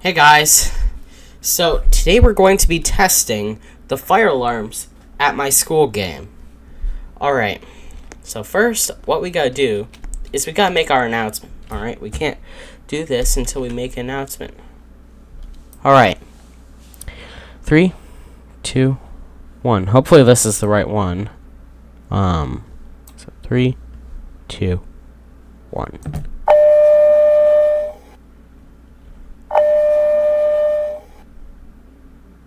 Hey guys, so today we're going to be testing the fire alarms at my school game. Alright, so first what we gotta do is we gotta make our announcement. Alright, we can't do this until we make an announcement. Alright, 3, 2, 1. Hopefully this is the right one. So 3, 2, 1.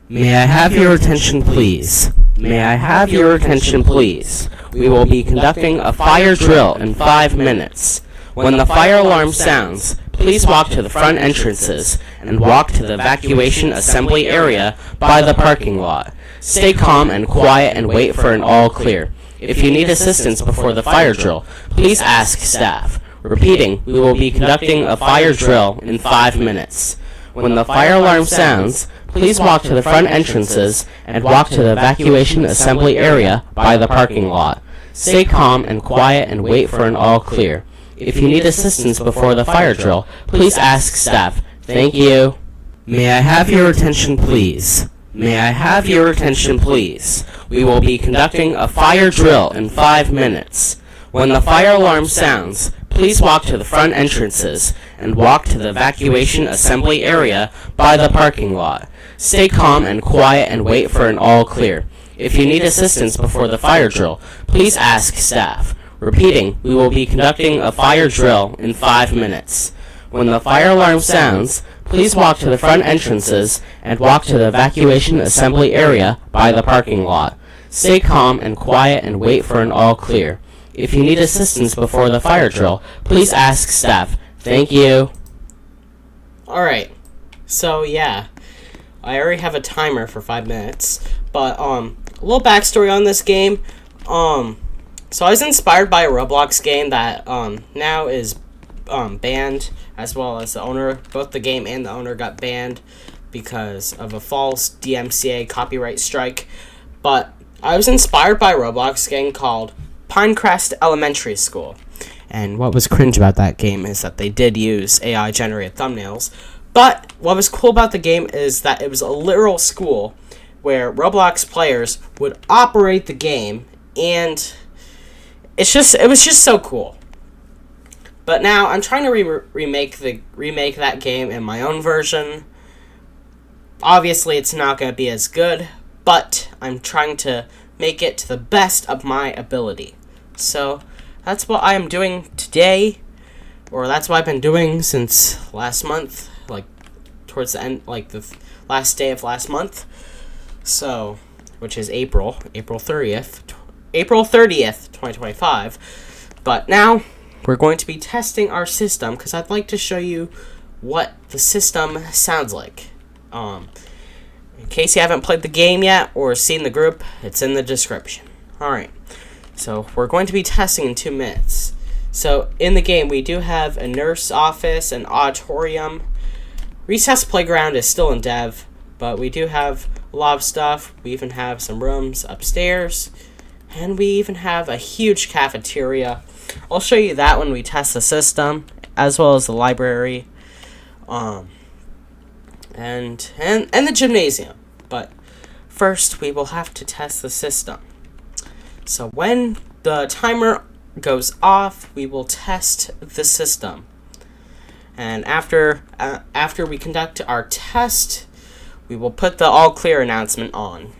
May I have your attention, please? May I have your attention, please? We will be conducting a fire drill in 5 minutes. When the fire alarm sounds, please walk to the front entrances and walk to the evacuation assembly area by the parking lot. Stay calm and quiet and wait for an all clear. If you need assistance before the fire drill, please ask staff. Repeating, we will be conducting a fire drill in 5 minutes. When the fire alarm sounds, please walk to the front entrances and walk to the evacuation assembly area by the parking lot. Stay calm and quiet and wait for an all clear. If you need assistance before the fire drill, please ask staff. Thank you. May I have your attention, please? May I have your attention, please? We will be conducting a fire drill in 5 minutes. When the fire alarm sounds, please walk to the front entrances and walk to the evacuation assembly area by the parking lot. Stay calm and quiet and wait for an all clear. If you need assistance before the fire drill, please ask staff. Repeating, we will be conducting a fire drill in 5 minutes. When the fire alarm sounds, please walk to the front entrances and walk to the evacuation assembly area by the parking lot. Stay calm and quiet and wait for an all clear. If you need assistance before the fire drill, please ask staff. Thank you. Alright, so yeah, I already have a timer for 5 minutes, but a little backstory on this game. So I was inspired by a Roblox game that now is banned, as well as the owner, both the game and the owner got banned because of a false DMCA copyright strike. But I was inspired by a Roblox game called Pinecrest Elementary School. And what was cringe about that game is that they did use AI generated thumbnails. But what was cool about the game is that it was a literal school where Roblox players would operate the game, and it was just so cool. But now I'm trying to remake that game in my own version. Obviously, it's not going to be as good, but I'm trying to make it to the best of my ability. So that's what I am doing today, or that's what I've been doing since last month, like towards the end, like the last day of last month. So, which is April 30th, 2025. But now we're going to be testing our system because I'd like to show you what the system sounds like. In case you haven't played the game yet or seen the group, it's in the description. Alright, so we're going to be testing in 2 minutes. So in the game, we do have a nurse office, an auditorium. Recess playground is still in dev, but we do have a lot of stuff. We even have some rooms upstairs, and we even have a huge cafeteria. I'll show you that when we test the system, as well as the library, and the gymnasium. But first, we will have to test the system. So when the timer goes off, we will test the system. And after we conduct our test, we will put the all clear announcement on.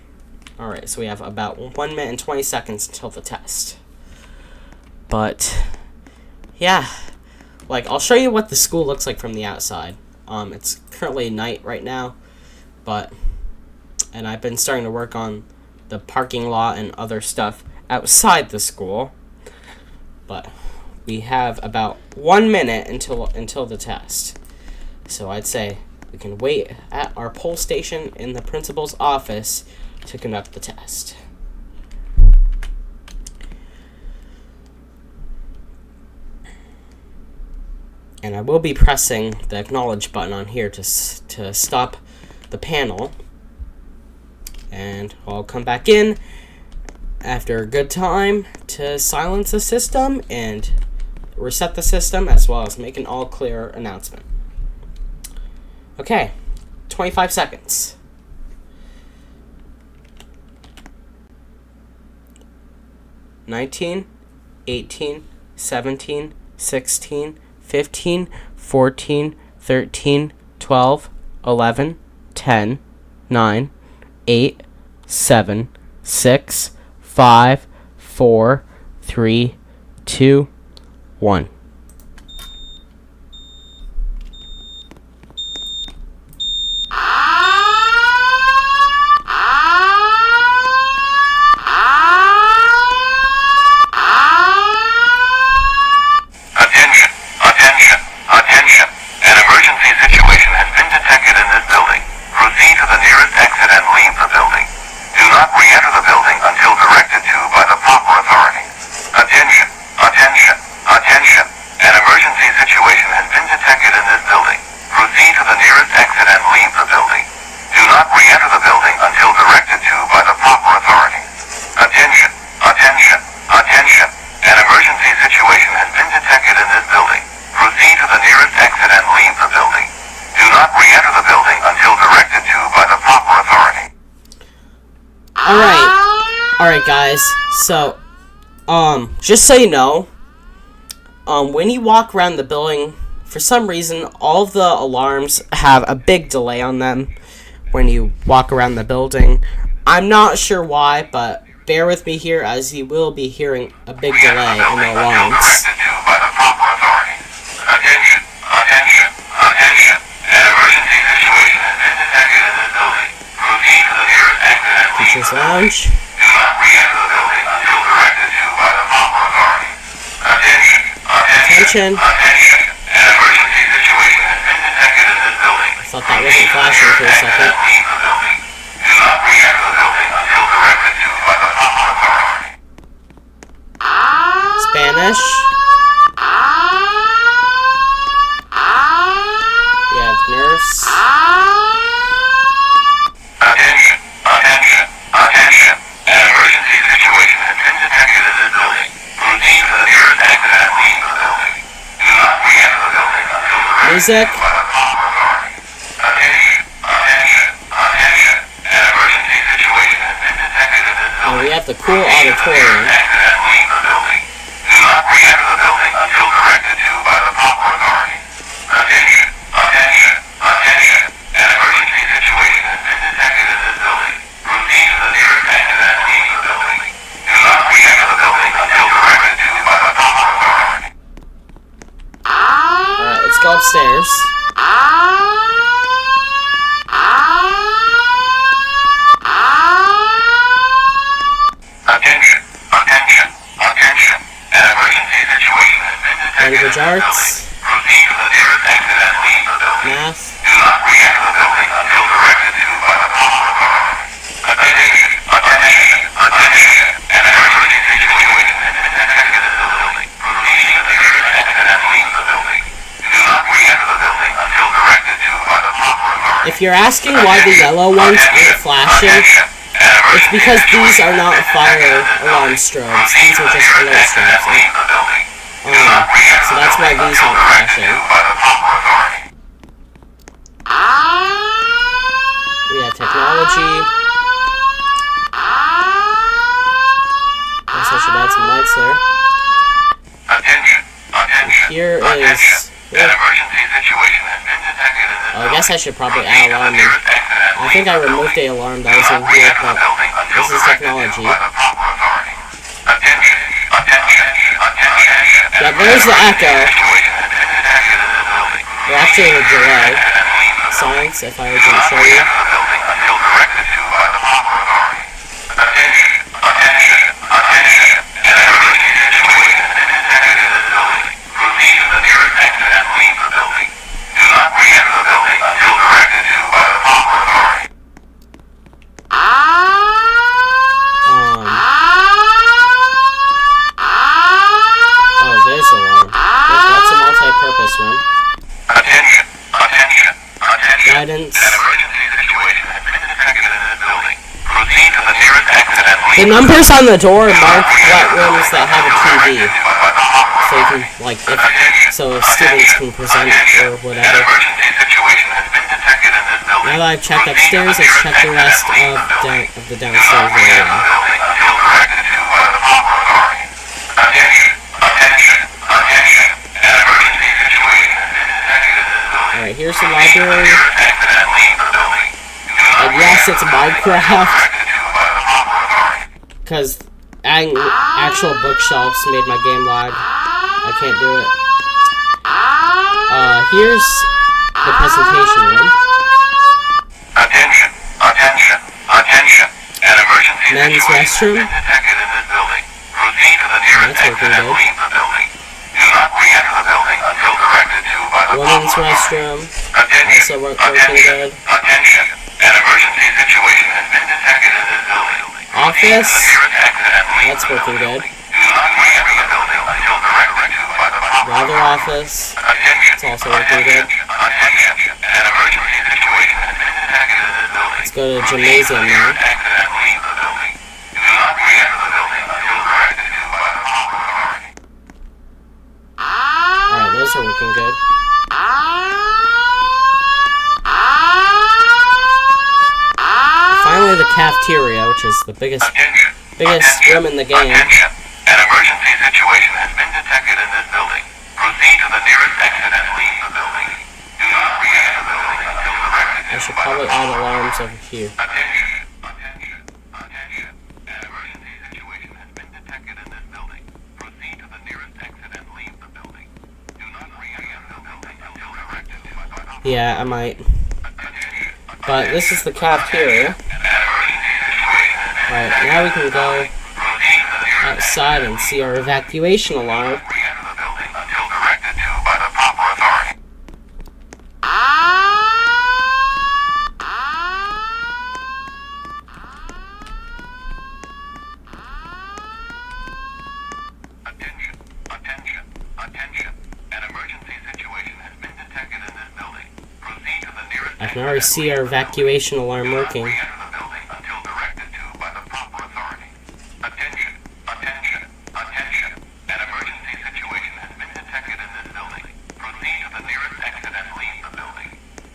Alright, so we have about 1 minute and 20 seconds until the test. But yeah, like I'll show you what the school looks like from the outside. It's currently night right now, and I've been starting to work on the parking lot and other stuff outside the school. But we have about 1 minute until the test. So I'd say we can wait at our poll station in the principal's office to conduct the test. And I will be pressing the acknowledge button on here to stop the panel. And I'll come back in after a good time to silence the system and reset the system, as well as make an all clear announcement. Okay, 25 seconds. 19, 18, 17, 16, 15, 14, 13, 12, 11, 10, 9, 8, 7, 6, 5, 4, 3, 2, 1. Alright guys, so, just so you know, when you walk around the building, for some reason, all of the alarms have a big delay on them when you walk around the building. I'm not sure why, but bear with me here as you will be hearing a big delay in the alarms. Teachers Lounge. Attention. I thought that wasn't flashing for a second. Spanish. We have nurse. Attention. An emergency situation has been detected in this building. Proceed to the nearest exit and leave the building. Do not re-enter the building until the music. Attention. An emergency situation has been detected in this building. And we have the cool auditorium. Do not re-enter the building until directed to by the proper authority. Attention. An emergency situation has been detected in this building. Proceed to the nearest exit and leave the building. Do not re-enter the building until directed to by the proper authority. Alright, let's go upstairs. Attention. An emergency situation has been detected. Language arts. Proceed to the nearest exit and leave the building. Math. Do not re-enter the building until directed to by the proper authority. Attention. An emergency situation has been detected in the building. Proceed to the nearest exit and leave the building. Do not re-enter the building until directed to by the proper authority. If you're asking why the yellow ones aren't flashing, it's because these are not fire alarm strobes. These are just alert strobes. So that's why these aren't flashing. We have technology. Guess I should add some lights there. Here is... I guess I should probably add alarm in. I think I removed the alarm that was in here, but this is technology. Yeah, there's the echo. We're actually in a delay. Science, if I didn't show you. Guidance. The numbers on the door mark what rooms that have a TV, so you can, like, so students can present or whatever. Now that I've checked upstairs, let's check the rest of the downstairs area. Alright, here's the library. And yes, it's Minecraft. Because adding actual bookshelves made my game lag. I can't do it. Here's the presentation room. Attention, attention, attention. An emergency Men's situation restroom. has been detected in this building. Proceed to the nearest That's working exit and good. leave the building. Do not re-enter the building until directed to by the Women's proper restroom. Attention, Also working good. attention. An emergency situation has been detected in this building. Office. The nearest exit and leave That's the working building. good. Do not re-enter the building until directed to by the proper The other office. Attention, It's also working good. attention. An emergency situation has been detected in this building. Let's go to the gymnasium now. Exit and leave the building. Do not re-enter the building until directed to by the proper authority. Alright, those are working good. Finally, the cafeteria, which is the biggest room in the game. Attention. An emergency situation has been detected in this building. Proceed to the nearest exit and leave the building. Do not re-enter the building until directed I to should probably add alarms over here. Attention. Attention. Attention. An emergency situation has been detected in this building. Proceed to the nearest exit and leave the building. Do not re-enter the building until directed to by the Yeah, I might. But this is the cafeteria. Alright, now we can go outside and see our evacuation alarm. re-enter the building until directed to by the proper authority. Attention, attention, attention. An emergency situation has been detected in this building. Proceed to the nearest I can already see our evacuation alarm working. re-enter the building until directed to by the proper authority. Attention, attention, attention. An emergency situation has been detected in this building. Proceed to the nearest exit and leave the building.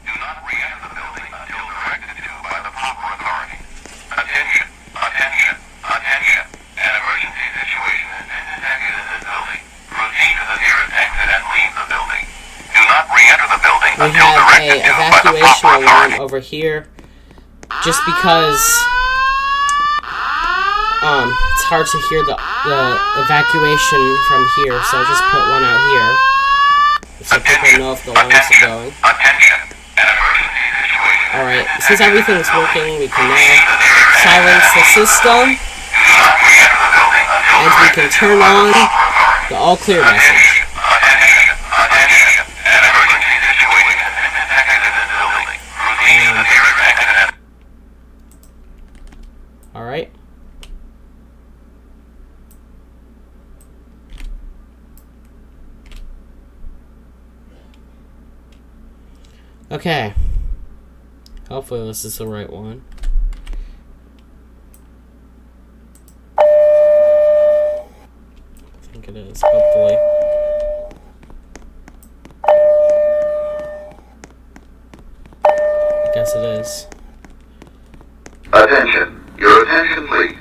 Do not re-enter the building until directed to by the proper authority. Attention, attention, attention. An emergency situation has been detected in this building. Proceed to the nearest exit and leave the building. Do not re-enter the building We until have directed a to by the evacuation proper alarm authority. over here. Just because it's hard to hear the evacuation from here, so I just put one out here. So people know if the alarms are going. Attention. An emergency situation. Alright, since everything's working, we can now silence the system, and we can turn on the all clear message. Attention. Attention. An emergency situation has been detected in this building. Proceed to the nearest exit. Alright. Okay. Hopefully this is the right one. I think it is, hopefully. I guess it is. Attention. Your attention, please.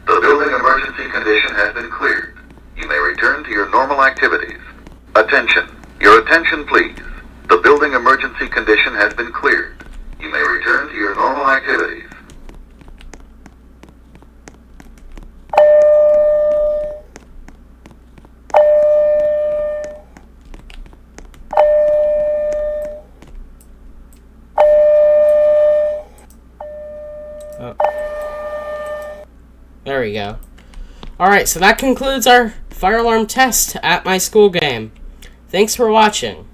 The building emergency condition has been cleared. You may return to your normal activities. Attention. Your attention, please. The building emergency condition has been cleared. You may return to your normal activities. Oh. There we go. Alright, so that concludes our fire alarm test at my school game. Thanks for watching.